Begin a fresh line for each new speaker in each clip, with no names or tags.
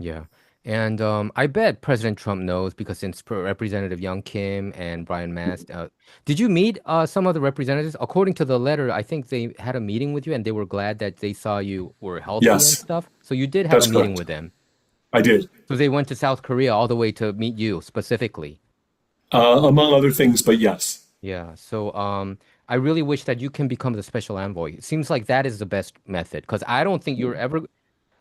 Yeah. And I bet President Trump knows because since Representative Young Kim and Brian Mast, did you meet some of the representatives? According to the letter, I think they had a meeting with you and they were glad that they saw you were healthy and
Yes,
stuff. So you did have a
that's
meeting
correct.
with them.
I did,
So they went to South Korea all the way to meet you specifically.
among other things, but yes.
Yeah. So I really wish that you can become the special envoy. It seems like that is the best method because I don't think you're ever.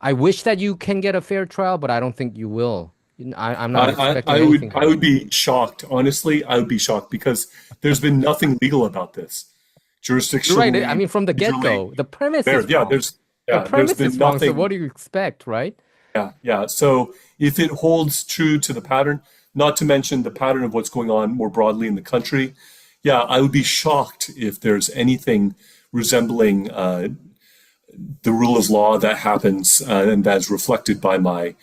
I wish that you can get a fair trial, but I don't think you will. I'm not expecting anything
I
from
would
you.
be shocked. Honestly, I would be shocked because there's been nothing legal about this.
You're right. I
Jurisdictionally,
mean, from the
procedurally,
get-go, the premise
there,
is wrong. The
there's
premise
been
is wrong. So
nothing.
what do you expect, right?
Yeah. So if it holds true to the pattern, not to mention the pattern of what's going on more broadly in the country, yeah, I would be shocked if there's anything resembling the rule of law that happens and that's reflected by my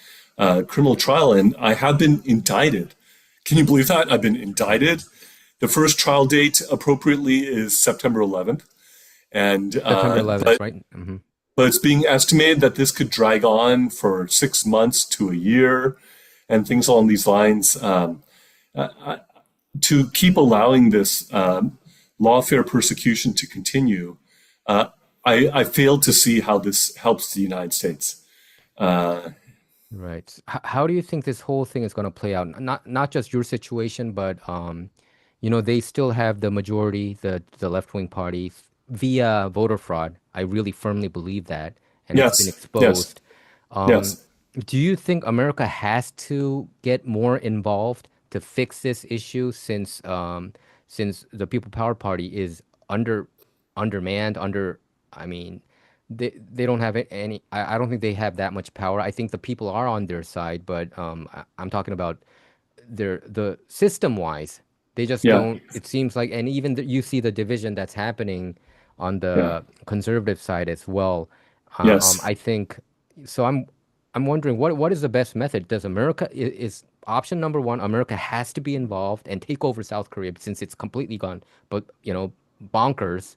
criminal trial. And I have been indicted. Can you believe that? I've been indicted. The first trial date appropriately is September 11th. And
September 11th, right?
but it's being estimated that this could drag on for 6 months to a year and things along these lines. To keep allowing this lawfare persecution to continue, I fail to see how this helps the United States. Uh,
Right. How do you think this whole thing is going to play out? Not just your situation, but they still have the majority, the left-wing party via voter fraud. I really firmly believe that, and it's been
yes, yes,
exposed. Um,
yes.
do you think America has to get more involved to fix this issue since the People Power Party is undermanned, I mean, they don't have any. I don't think they have that much power. I think the people are on their side, but I'm talking about the system wise. They just
Yeah,
don't. It seems like, and even you see the division that's happening on
yeah,
the conservative side as well.
yes.
I think so. I'm wondering what is the best method? Does America is option number one? America has to be involved and take over South Korea since it's completely gone, but bonkers.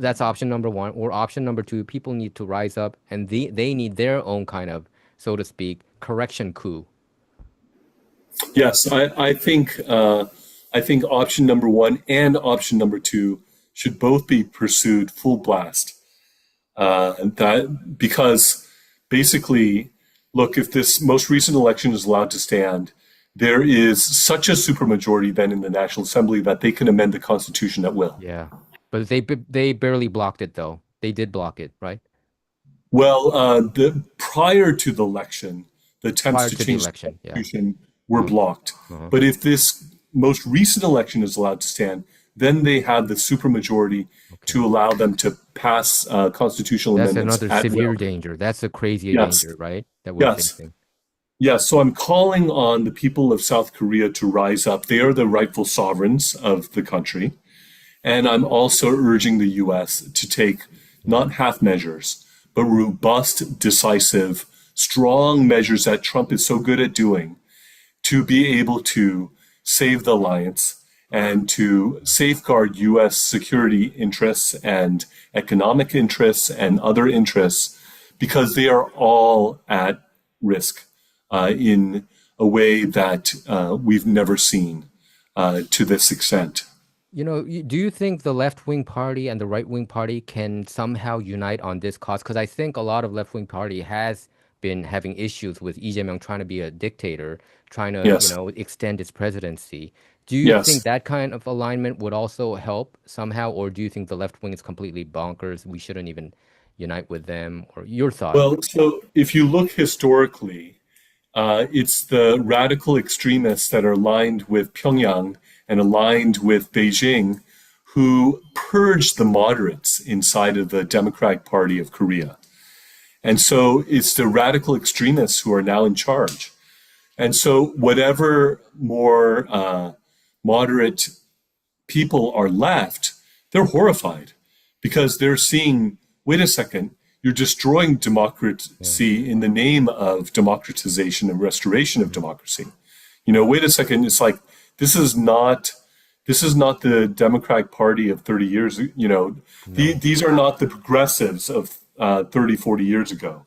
That's option number one. Or option number two, people need to rise up and they need their own kind of, so to speak, correction coup.
Yes, I think option number one and option number two should both be pursued full blast. That because basically, look, if this most recent election is allowed to stand, there is such a supermajority then in the National Assembly that they can amend the Constitution at will.
Yeah. But they barely blocked it though. They did block it, right?
Well, the prior to the election, the attempts
Prior
to
to the
change the
election. Yeah.
Constitution were blocked.
Uh-huh.
But if this most recent election is allowed to stand, then they have the supermajority
Okay.
to allow them to pass constitutional
That's
amendments
another
at
severe
will.
danger. That's a crazy
Yes,
danger, right? That we're
yes,
facing.
yes. So I'm calling on the people of South Korea to rise up. They are the rightful sovereigns of the country. And I'm also urging the US to take
Yeah.
not half measures, but robust, decisive, strong measures that Trump is so good at doing to be able to save the alliance and to safeguard US security interests and economic interests and other interests because they are all at risk in a way that we've never seen to this extent.
Do you think the left-wing party and the right-wing party can somehow unite on this cause? Because I think a lot of left-wing party has been having issues with Lee Jae-myung trying to be a dictator, trying to,
Yes,
extend his presidency. Do you think
yes.
that kind of alignment would also help somehow, or do you think the left wing is completely bonkers? We shouldn't even unite with them, or your thought?
Well, so if you look historically, it's the radical extremists that are aligned with Pyongyang and aligned with Beijing who purged the moderates inside of the Democratic Party of Korea. And so it's the radical extremists who are now in charge. And so whatever more moderate people are left, they're horrified because they're seeing, wait a second, you're destroying
Yeah.
democracy in the name of democratization and restoration of
Mhm.
democracy. Wait a second, it's like this is not this is not the Democratic Party of 30 years,
No.
these are not the progressives of 30, 40 years ago.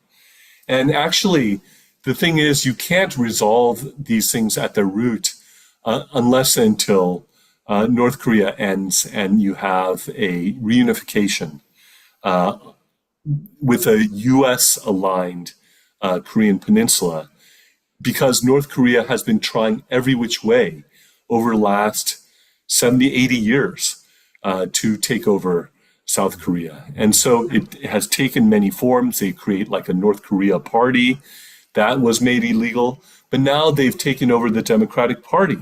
And actually, the thing is, you can't resolve these things at their root unless and until North Korea ends and you have a reunification with a U.S.-aligned Korean peninsula, because North Korea has been trying every which way over the last 70, 80 years to take over South Korea. And so it has taken many forms. They create like a North Korea party that was made illegal, but now they've taken over the Democratic Party,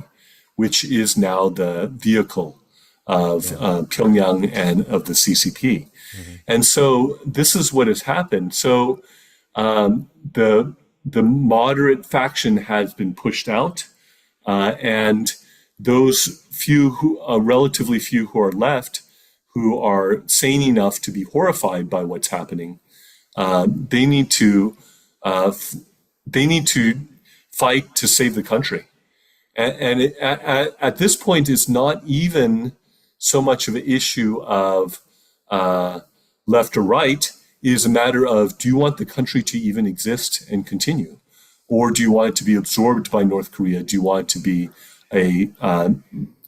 which is now the vehicle of Pyongyang and of the CCP. And so this is what has happened. So the moderate faction has been pushed out, and those few relatively few who are left, who are sane enough to be horrified by what's happening, they need to fight to save the country. And at this point, it's not even so much of an issue of left or right. It is a matter of, do you want the country to even exist and continue? Or do you want it to be absorbed by North Korea? Do you want it to be a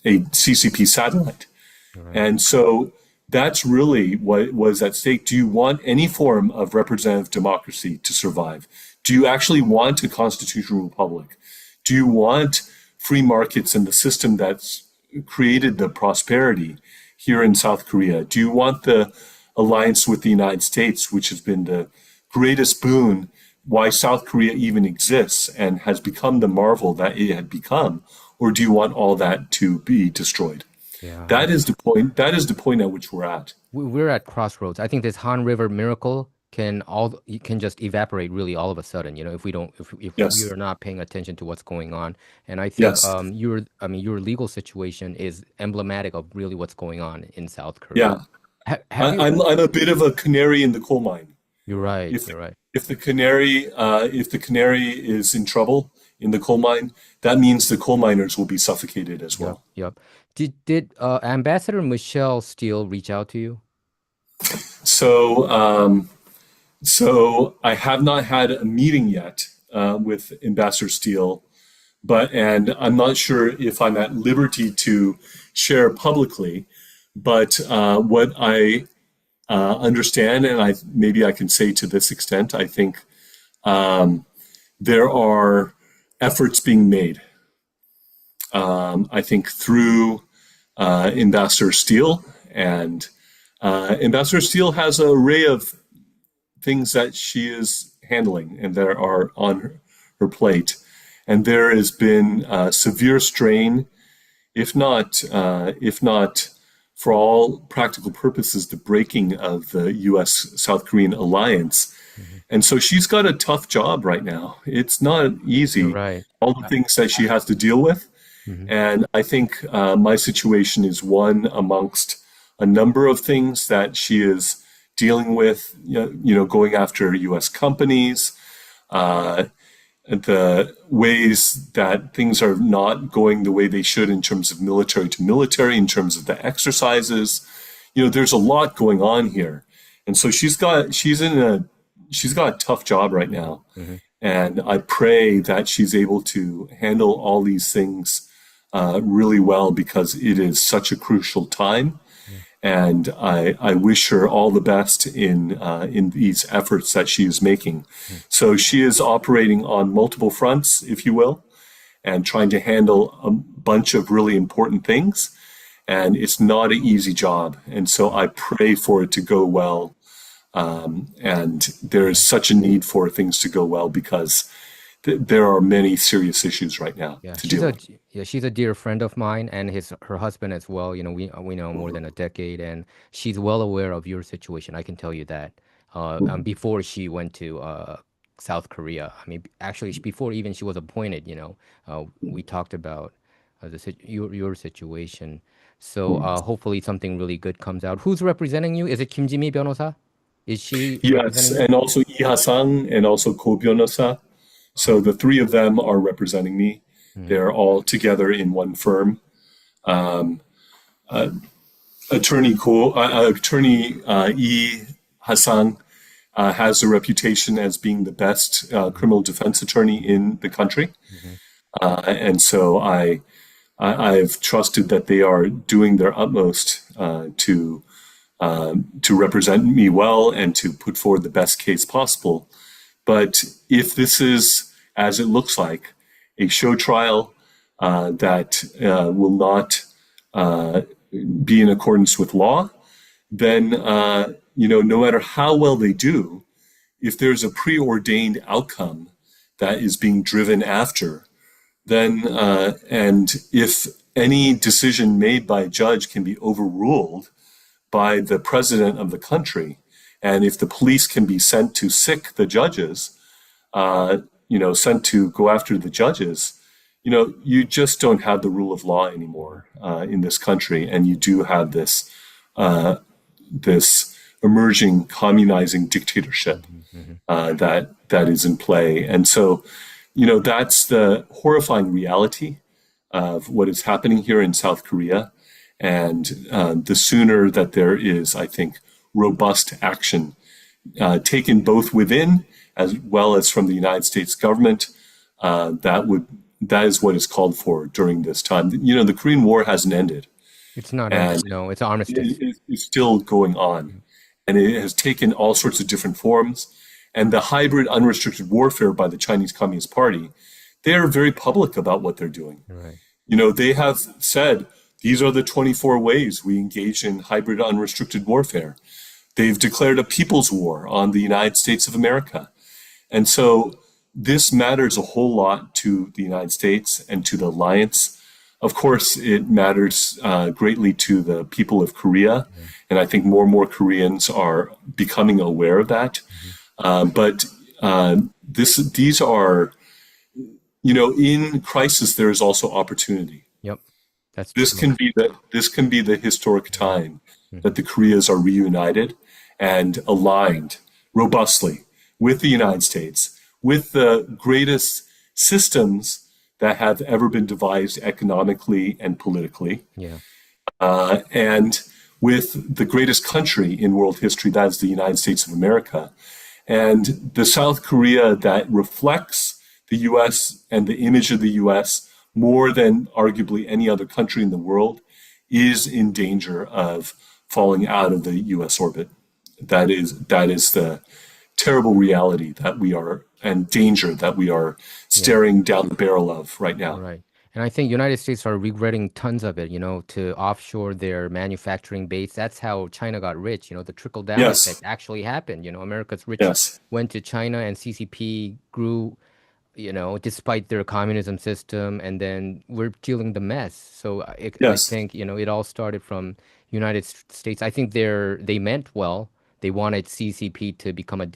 CCP satellite? Right. And so that's really what was at stake. Do you want any form of representative democracy to survive? Do you actually want a constitutional republic? Do you want free markets and the system that's created the prosperity here in South Korea? Do you want the alliance with the United States, which has been the greatest boon why South Korea even exists and has become the marvel that it had become? Or do you want all that to be destroyed? Yeah. That is the point. That is the point at which we're at.
We're at crossroads. I think this Han River miracle can just evaporate really all of a sudden, if we don't, if
Yes.
we are not paying attention to what's going on. And I think
Yes.
your legal situation is emblematic of really what's going on in South Korea.
Yeah. I'm a bit of a canary in the coal mine.
You're right.
If,
You're right.
If the canary is in trouble in the coal mine, that means the coal miners will be suffocated as well.
Yep. Did Ambassador Michelle Steele reach out to you?
So I have not had a meeting yet with Ambassador Steele, and I'm not sure if I'm at liberty to share publicly. But what I understand, and maybe I can say to this extent, I think there are efforts being made. I think through Ambassador Steele, and Ambassador Steele has an array of things that she is handling and that are on her plate. And there has been severe strain, if not for all practical purposes, the breaking of the U.S.-South Korean alliance. Mm-hmm. And so she's got a tough job right now. It's not easy,
right.
All the things that she has to deal with. Mm-hmm. And I think my situation is one amongst a number of things that she is dealing with, going after U.S. companies, the ways that things are not going the way they should in terms of military to military, in terms of the exercises. There's a lot going on here. And so she's got a tough job right now. Mm-hmm. And I pray that she's able to handle all these things really well, because it is such a crucial time. And I wish her all the best in these efforts that she is making. So she is operating on multiple fronts, if you will, and trying to handle a bunch of really important things. And it's not an easy job. And so I pray for it to go well. And there is such a need for things to go well, because there are many serious issues right now to deal with.
Yeah, she's a dear friend of mine, and her husband as well. We know more than a decade, and she's well aware of your situation. I can tell you that. Before she went to South Korea, actually before even she was appointed, we talked about your situation. So hopefully something really good comes out. Who's representing you? Is it Kim Jimi 변호사? Is she?
Yes, and also Lee Ha-sang and also Ko 변호사. So the three of them are representing me. Mm-hmm. They're all together in one firm. Attorney Lee Ha-sang has a reputation as being the best criminal defense attorney in the country.
Hmm.
And so I've trusted that they are doing their utmost to represent me well and to put forward the best case possible. But if this is, as it looks like, a show trial that will not be in accordance with law, then no matter how well they do, if there's a preordained outcome that is being driven after, then and if any decision made by a judge can be overruled by the president of the country, and if the police can be sent to sic the judges, sent to go after the judges, you just don't have the rule of law anymore in this country, and you do have this this emerging communizing dictatorship that is in play. And so, that's the horrifying reality of what is happening here in South Korea. And the sooner that there is, I think, robust action taken both within as well as from the United States government, that is what is called for during this time. The Korean War hasn't ended.
It's not,
And
no, it's armistice.
it's still going on. And it has taken all sorts of different forms. And the hybrid unrestricted warfare by the Chinese Communist Party, they are very public about what they're doing.
Right.
They have said, these are the 24 ways we engage in hybrid unrestricted warfare. They've declared a people's war on the United States of America. And so this matters a whole lot to the United States and to the alliance. Of course, it matters greatly to the people of Korea. And I think more and more Koreans are becoming aware of that. But these are, in crisis, there is also opportunity.
Yep. That's
This can be the historic time that the Koreas are reunited and aligned robustly with the United States, with the greatest systems that have ever been devised economically and politically,
yeah.
and with the greatest country in world history, that is the United States of America. And the South Korea that reflects the U.S. and the image of the U.S. more than arguably any other country in the world is in danger of falling out of the U.S. orbit. That is the terrible reality that we are, and danger that we are staring down the barrel of right now.
Right. And I think United States are regretting tons of it, to offshore their manufacturing base. That's how China got rich. The trickle down
Yes.
effect actually happened. America's rich
Yes.
went to China and CCP grew, despite their communism system, and then we're dealing the mess. So I
Yes.
think, it all started from United States. I think they meant well. They wanted CCP to become a,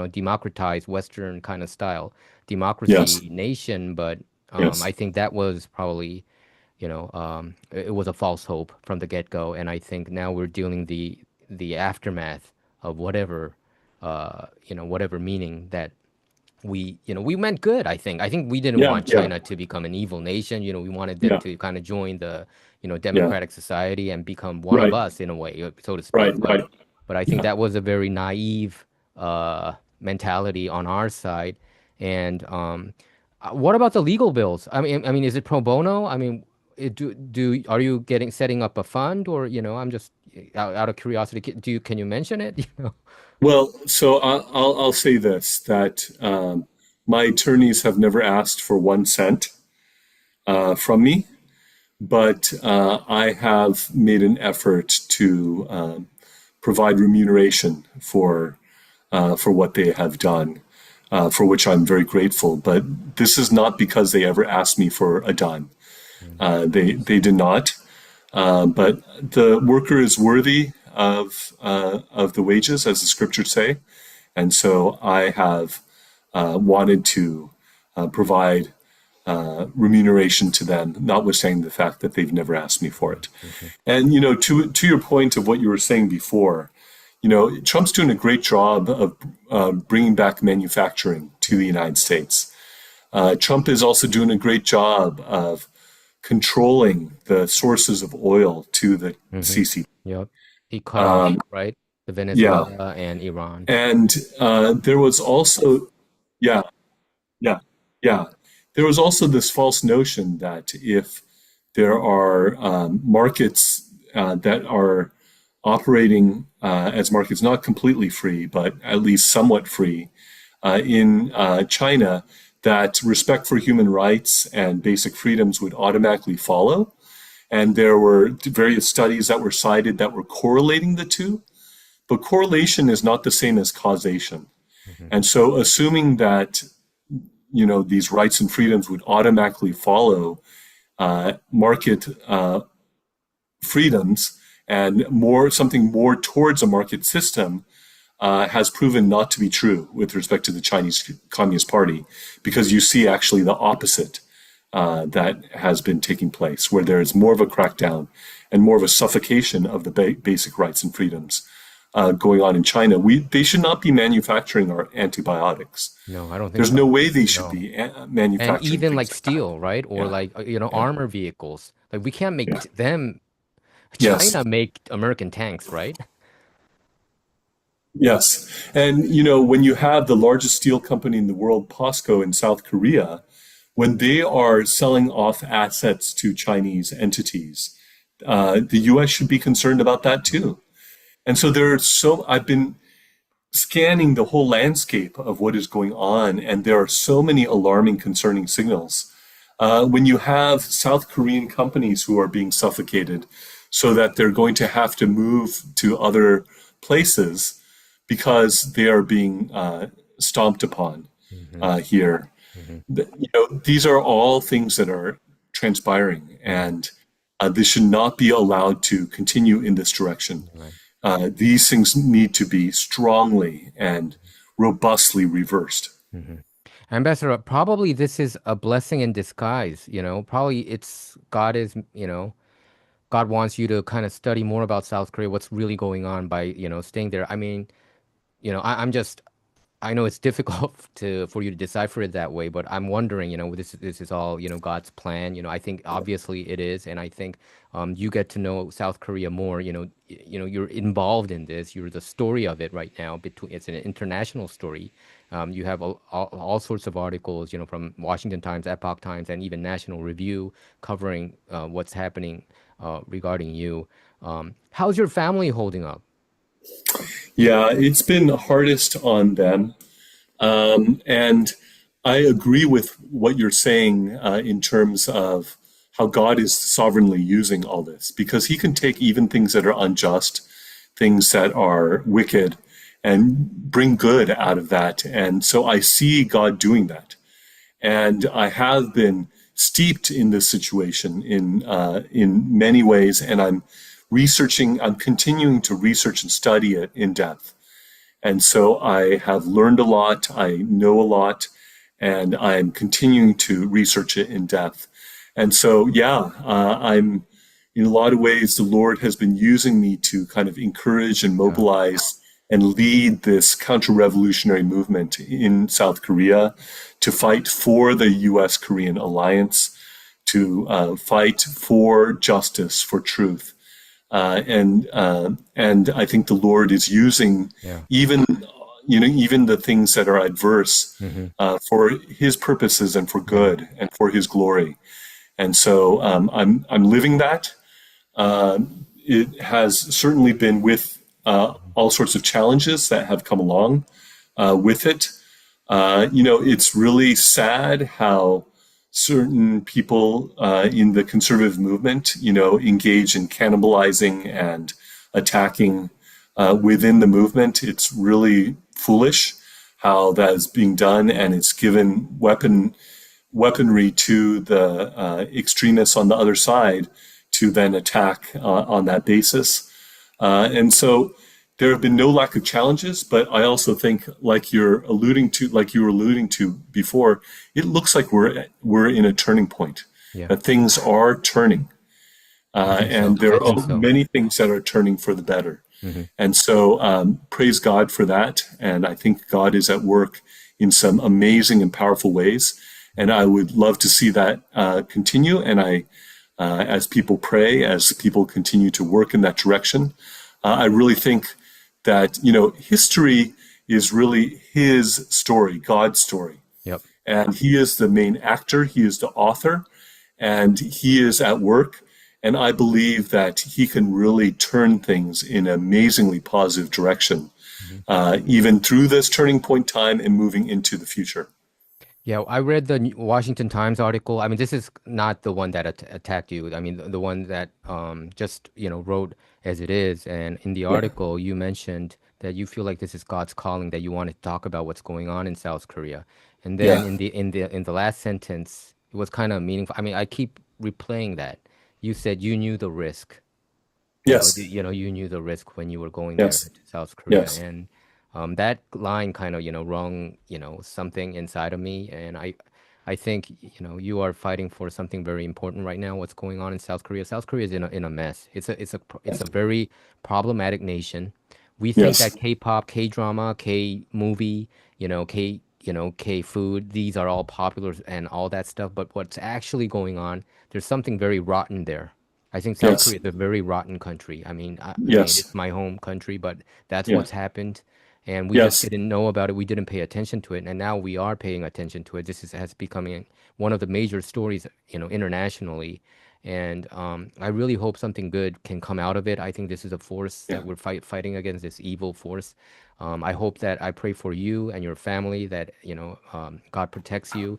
democratized Western kind of style democracy
Yes.
nation, but
Yes.
I think that was probably, it was a false hope from the get-go, and I think now we're dealing the aftermath of whatever, whatever meaning that we meant good. I think we didn't
Yeah.
want
Yeah.
China to become an evil nation. We wanted them
Yeah.
to kind of join the,
Yeah.
democratic society and become one of
Right.
us in a way, so to speak.
Right. Right.
But I think
Yeah.
that was a very naive mentality on our side. And what about the legal bills? I mean, is it pro bono? I mean, are you setting up a fund, or I'm just out of curiosity. Can you mention it?
Well, so I'll say this, that my attorneys have never asked for 1 cent from me, but I have made an effort to provide remuneration for what they have done, for which I'm very grateful. But this is not because they ever asked me for a dime. They did not. But the worker is worthy of the wages, as the scriptures say, and so I have wanted to provide remuneration to them, notwithstanding the fact that they've never asked me for it. And to your point of what you were saying before, Trump's doing a great job of bringing back manufacturing to the United States. Trump is also doing a great job of controlling the sources of oil to the CCP.
Yep. He cut off, right? the
Yeah.
Venezuela and Iran.
And there was also, yeah, yeah, yeah. There was also this false notion that if there are markets that are operating as markets not completely free, but at least somewhat free in China, that respect for human rights and basic freedoms would automatically follow. And there were various studies that were cited that were correlating the two, but correlation is not the same as causation.
Mhm.
And so assuming that, these rights and freedoms would automatically follow market freedoms and something more towards a market system has proven not to be true with respect to the Chinese Communist Party, because you see actually the opposite that has been taking place, where there is more of a crackdown and more of a suffocation of the basic rights and freedoms going on in China. They should not be manufacturing our antibiotics.
No, I don't think
There's
so.
no way they should
No.
be
And
manufacturing
even like
things like that.
steel, right? Or
Yeah,
like,
yeah,
armor vehicles. Like we can't
yeah.
make them.
Yes,
China make American tanks, right?
yes. And, when you have the largest steel company in the world, POSCO in South Korea, when they are selling off assets to Chinese entities, the US should be concerned about that too. And so I've been scanning the whole landscape of what is going on, and there are so many alarming, concerning signals. When you have South Korean companies who are being suffocated so that they're going to have to move to other places because they are being stomped upon
Hmm.
here.
Hmm.
These are all things that are transpiring,
Hmm.
and this should not be allowed to continue in this direction.
Right.
These things need to be strongly and robustly reversed.
Hmm. Ambassador, probably this is a blessing in disguise, Probably God wants you to kind of study more about South Korea, what's really going on by, staying there. I mean, I'm just I know it's difficult for you to decipher it that way, but I'm wondering, this is all, God's plan. I think obviously it is, and I think you get to know South Korea more. You're involved in this. You're the story of it right now. It's an international story. You have all sorts of articles, from Washington Times, Epoch Times, and even National Review covering what's happening regarding you. How's your family holding up?
Yeah, it's been hardest on them. And I agree with what you're saying in terms of how God is sovereignly using all this, because he can take even things that are unjust, things that are wicked, and bring good out of that. And so I see God doing that. And I have been steeped in this situation in many ways, and I'm continuing to research and study it in depth. And so I have learned a lot, I know a lot, and I'm continuing to research it in depth. And so, yeah, I'm in a lot of ways, the Lord has been using me to kind of encourage and
Yeah.
mobilize and lead this counter-revolutionary movement in South Korea to fight for the US-Korean alliance, to fight for justice, for truth. And I think the Lord is using
Yeah.
even even the things that are adverse
Hmm.
for His purposes and for good and for His glory. And so I'm living that. It has certainly been with all sorts of challenges that have come along with it. It's really sad how certain people in the conservative movement, engage in cannibalizing and attacking within the movement. It's really foolish how that is being done, and it's given weaponry to the extremists on the other side to then attack on that basis. And so there have been no lack of challenges, but I also think, like you were alluding to before, it looks like we're in a turning point.
Yeah.
That things are turning,
I think so.
and there
I
are
think so.
many things that are turning for the better.
Hmm.
And so, praise God for that. And I think God is at work in some amazing and powerful ways. And I would love to see that continue. And as people pray, as people continue to work in that direction, I really think that, history is really his story, God's story.
Yep.
And he is the main actor, he is the author, and he is at work. And I believe that he can really turn things in an amazingly positive direction, even through this turning point time and moving into the future.
Yeah, I read the Washington Times article. I mean, this is not the one that attacked you. I mean, the one that just, wrote as it is. And in the
Yeah.
article, you mentioned that you feel like this is God's calling, that you want to talk about what's going on in South Korea. And then
Yeah.
in the last sentence, it was kind of meaningful. I mean, I keep replaying that. You said you knew the risk.
Yes.
You knew the risk when you were going there
Yes.
to South Korea,
Yes.
and that line kind of, rung, something inside of me, and I think, you are fighting for something very important right now. What's going on in South Korea? South Korea is in a mess. It's a very problematic nation. We think that
Yes.
K-pop, K-drama, K-movie, K-food, these are all popular and all that stuff, but what's actually going on, there's something very rotten there. I think South
Yes.
Korea is a very rotten country. I mean,
Yes.
it's my home country, but that's
Yeah.
what's happened, and we just
Yes.
didn't know about it. We didn't pay attention to it, and now we are paying attention to it. Has becoming one of the major stories, internationally, and I really hope something good can come out of it. I think this is a force
Yeah.
that we're fighting against, this evil force. I pray for you and your family that, God protects you.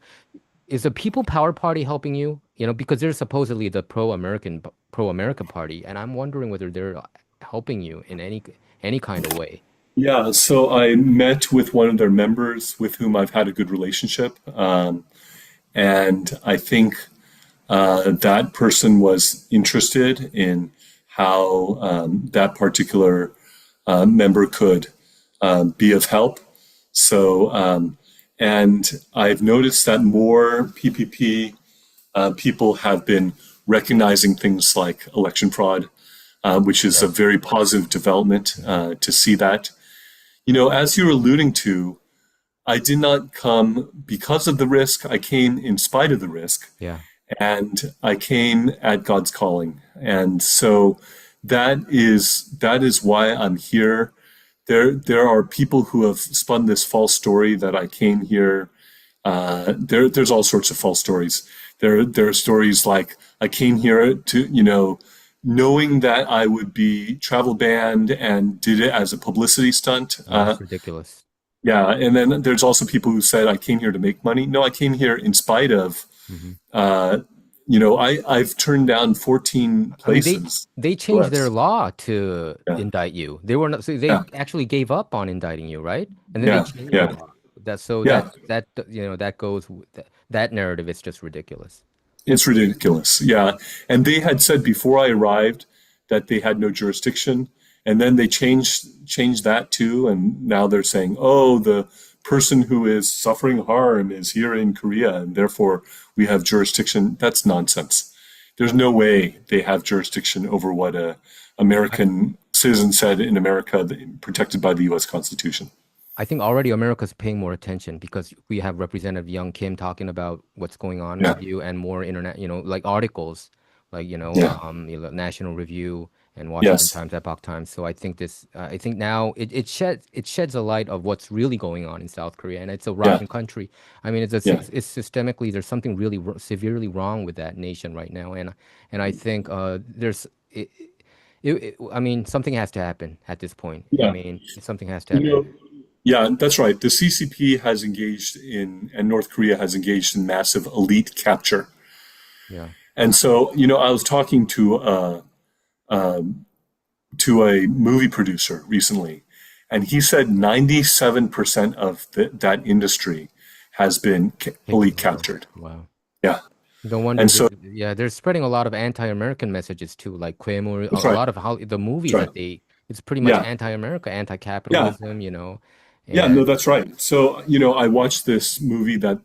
Is the People Power Party helping you? Because they're supposedly the pro-America party, and I'm wondering whether they're helping you in any kind of way.
Yeah. So I met with one of their members with whom I've had a good relationship. And I think that person was interested in how that particular member could be of help. So, and I've noticed that more PPP people have been recognizing things like election fraud, which is a
Yeah.
very positive development to see that. As you're alluding to, I did not come because of the risk. I came in spite of the risk,
Yeah.
and I came at God's calling. And so that is why I'm here. There are people who have spun this false story that I came here. There's all sorts of false stories. There are stories like I came here to, knowing that I would be travel banned and did it as a publicity stunt.
Oh, that's ridiculous.
Yeah, and then there's also people who said I came here to make money. No, I came here in spite of.
Hmm.
Uh, I've turned down 14
I mean, they
places.
they changed their
Yes.
law to
Yeah,
indict you. They were not, so they
yeah,
actually gave up on indicting you, right? And then they
yeah,
changed the
yeah,
law. That so
yeah.
that goes that narrative is just ridiculous.
It's ridiculous. Yeah, and they had said before I arrived that they had no jurisdiction, and then they changed that too, and now they're saying, oh, the person who is suffering harm is here in Korea, and therefore we have jurisdiction. That's nonsense. There's no way they have jurisdiction over what a American citizen said in America, protected by the U.S. Constitution.
I think already America's paying more attention because we have Representative Young Kim talking about what's going on
Yeah,
with you, and more internet, like articles, like,
yeah,
National Review and Washington
yes,
Times, Epoch Times. So I think now it sheds a light of what's really going on in South Korea, and it's a
yeah,
rotten country. I mean,
yeah,
it's systemically, there's something really severely wrong with that nation right now, and I think I mean, something has to happen at this point. I
yeah.
mean, something has to
You
happen.
know, Yeah, that's right. The CCP has engaged in, and North Korea has engaged in massive elite capture.
Yeah.
And so, I was talking to a movie producer recently, and he said 97% of that industry has been elite
Wow.
captured.
Wow.
Yeah.
No wonder
And so,
yeah, they're spreading a lot of anti-American messages too, like Queer,
that's
a
right.
lot of how the movies
That's right.
it's pretty much
Yeah.
anti-America,
Yeah.
anti-capitalism,
Yeah. No,
and
that's right. So, I watched this movie that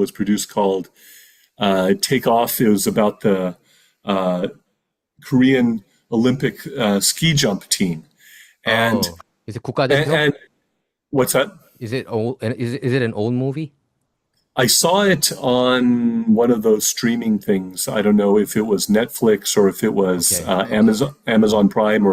was produced called Take Off. It was about the uh, Korean Olympic ski jump team. And,
oh, is it
and,
국가대표?
and what's that?
Is it old? And is it an old movie?
I saw it on one of those streaming things. I don't know if it was Netflix or if it was
Okay.
Amazon Prime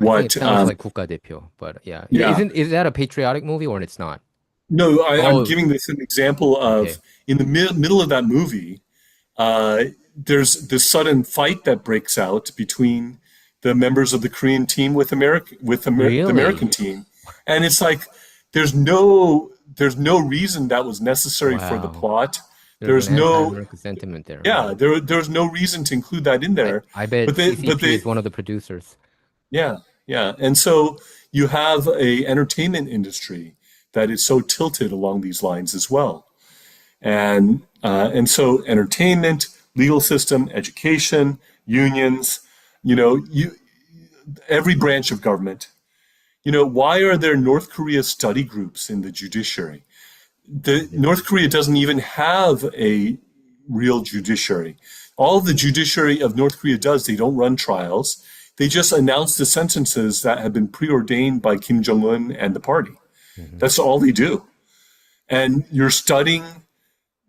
I think it
what
sounds like 국가대표, but yeah.
yeah.
Is that a patriotic movie or it's not?
No, I'm
Oh,
giving this an example of
okay.
in the middle of that movie, uh, there's this sudden fight that breaks out between the members of the Korean team with the
Really?
American team, and it's like there's no reason that was necessary for the
Wow.
plot.
There's an
There's no
anti-American sentiment there.
yeah,
Wow.
there's no reason to include that in there.
I bet
But
CCP
they
is one of the producers.
yeah, yeah. And so you have a entertainment industry that is so tilted along these lines as well. And so entertainment, legal system, education, unions, you every branch of government. Why are there North Korea study groups in the judiciary? The North Korea doesn't even have a real judiciary. All the judiciary of North Korea does, they don't run trials. They just announce the sentences that have been preordained by Kim Jong-un and the party.
Hmm.
That's all they do. And you're studying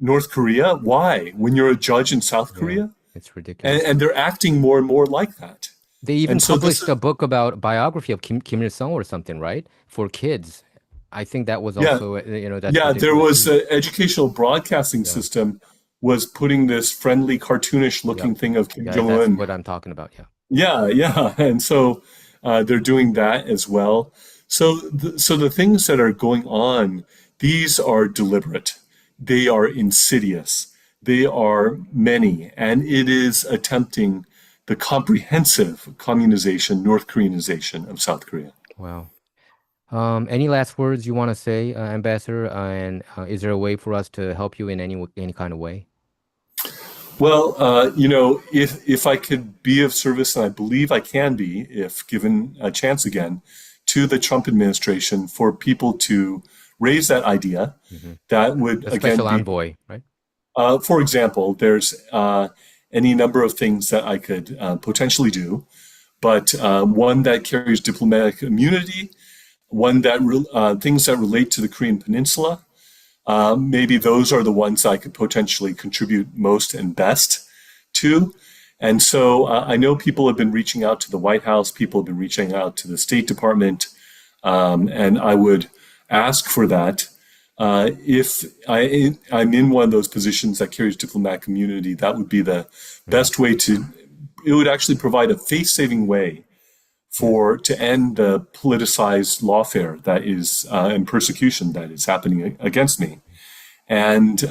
North Korea? Why? When you're a judge in South
Yeah,
Korea?
it's
And,
ridiculous.
and they're acting more and more like that.
They even
And so this
published
is,
a book about biography of Kim Il Sung or something, right? For kids. I think that was
yeah,
also, that's
yeah, there
ridiculous
was
too.
an educational broadcasting
Yeah,
system was putting this friendly, cartoonish
yeah,
looking thing of Kim
yeah. That's
Jong-un.
what I'm talking about. Yeah.
Yeah, yeah. And so they're doing that as well. So the things that are going on, these are deliberate. They are insidious. They are many, and it is attempting the comprehensive communization, North Koreanization of South Korea.
Wow. Any last words you want to say, Ambassador? And is there a way for us to help you in any kind of way?
Well, if I could be of service, and I believe I can be, if given a chance again, to the Trump administration for people to raise that idea,
Hmm.
that would
The
again
special
be,
envoy, right?
for example, there's any number of things that I could potentially do, but one that carries diplomatic immunity, one that things that relate to the Korean Peninsula. Maybe those are the ones I could potentially contribute most and best to. And so I know people have been reaching out to the White House, people have been reaching out to the State Department, and I would ask for that. I'm in one of those positions that carries diplomatic immunity, that would be the
Mm.
best way to, it would actually provide a face-saving way
Yeah.
to end the politicized lawfare that is and persecution that is happening against me, and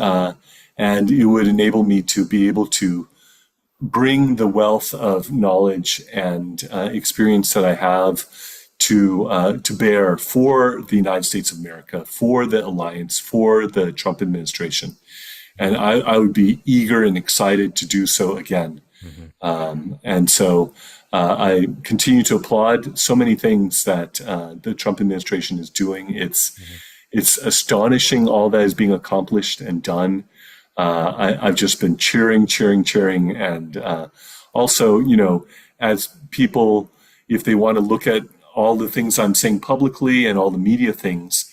it would enable me to be able to bring the wealth of knowledge and experience that I have to bear for the United States of America, for the alliance, for the Trump administration, and I would be eager and excited to do so again.
Hmm.
And so I continue to applaud so many things that the Trump administration is doing.
Hmm.
It's astonishing all that is being accomplished and done. I've just been cheering, cheering, cheering, and also, as people, if they want to look at all the things I'm saying publicly and all the media things,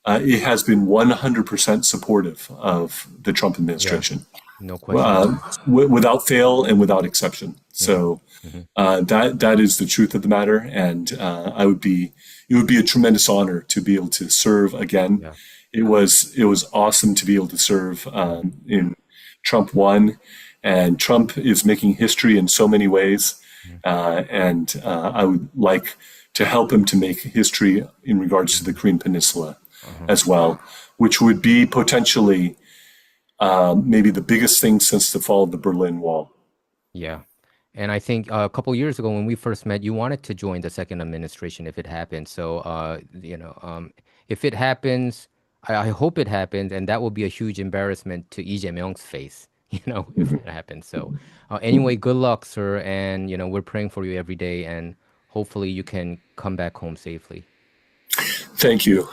it has been 100% supportive of the Trump
Yeah.
administration,
No question.
without fail and without exception.
Yeah.
So
Hmm.
that is the truth of the matter, and it would be a tremendous honor to be able to serve again.
Yeah.
It was awesome to be able to serve in Trump 1, and Trump is making history in so many ways,
Hmm.
and I would like to help him to make history in regards to the Korean Peninsula
Uh-huh.
as well, which would be potentially maybe the biggest thing since the fall of the Berlin Wall.
Yeah. And I think a couple years ago when we first met, you wanted to join the second administration if it happened. So, if it happens, I hope it happens, and that will be a huge embarrassment to Lee Jae-myung's face, if it happens. So, anyway, good luck, sir, and we're praying for you every day, and hopefully you can come back home safely.
Thank you.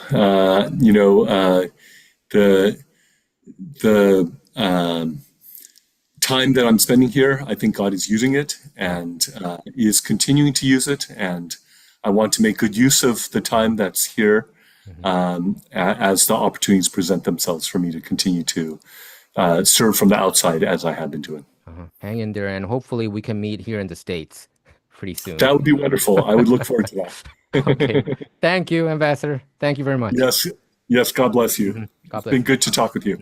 The the time that I'm spending here, I think God is using it and is continuing to use it, and I want to make good use of the time that's here
Hmm.
as the opportunities present themselves for me to continue to serve from the outside as I have been doing.
Hang in there, and hopefully we can meet here in the States pretty soon.
That would be wonderful. I would look forward to that.
Okay. Thank you, Ambassador. Thank you very much.
Yes, yes. God bless you.
God
It's
bless
been
you.
good to talk with you.